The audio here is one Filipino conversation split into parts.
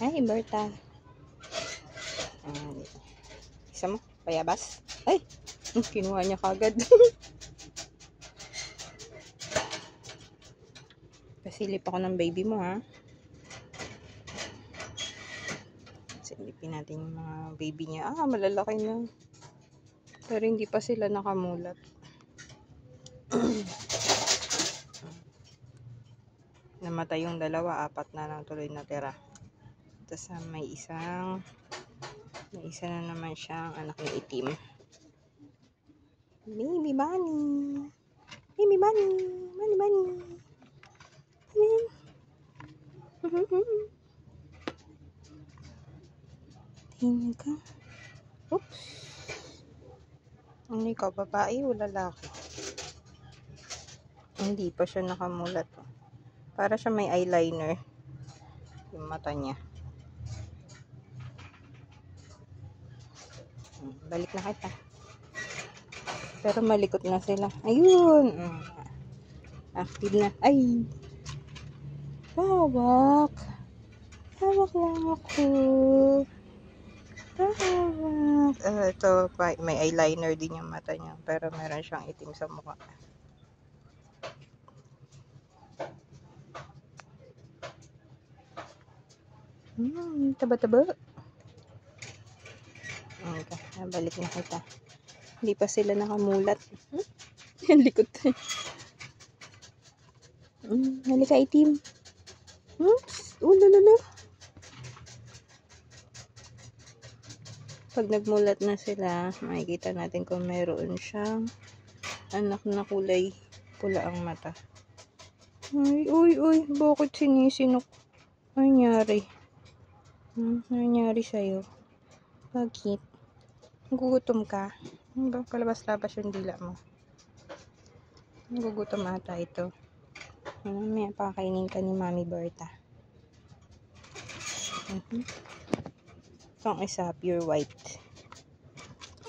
Ay, Berta. Isa mo, bayabas. Ay, kinuha niya kagad. Pasilip ako ng baby mo, ha. Silipin natin yung mga baby niya. Malalaki na. Pero hindi pa sila nakamulat. Namatay yung dalawa, 4 na lang tuloy natira. Tapos may isa na naman siyang anak ni itim. Baby bunny. Baby bunny. Bunny bunny. Tingin ka. Oops. Ano ikaw, babae o lalaki? Hindi pa siya nakamulat. Para siya may eyeliner. Yung mata niya. Balik na kita. Pero malikot na sila. Ayun. Active na. Ay. Hawak. Hawak lang ako. Hawak. Ito, may eyeliner din yung mata niya. Pero meron siyang itim sa mukha. Taba-taba. Okay, balik na kita. Hindi pa sila nakamulat. Yan, likod. Halika, itim. Oops. Lalo. Pag nagmulat na sila, makikita natin kung meron siyang anak na kulay pula ang mata. Ay, uy, bakit sinisinok? Ano nangyari? Ano nangyari sa'yo? Bakit? Gugutom ka? Palabas-labas yung dila mo. Gugutom ata ito. May pakainin ka ni Mami Berta. Itong isa, pure white.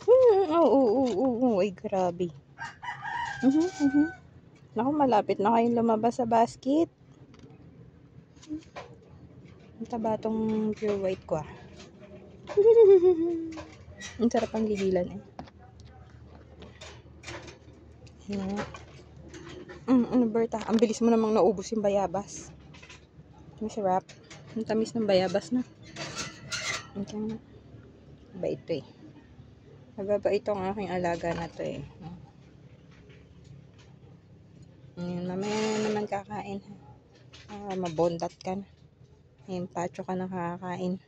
Ay, grabe. Naku, malapit na kayong lumabas sa basket. Ang taba tong pure white ko, Ang sarap ang gigilan, Ano, Berta? Ang bilis mo namang naubos yung bayabas. Masarap. Ang tamis ng bayabas na. Okay. Ba ito Mababait ang aking alaga na to Mamaya naman kakain. Mabondat ka na. Pacho ka na kakain.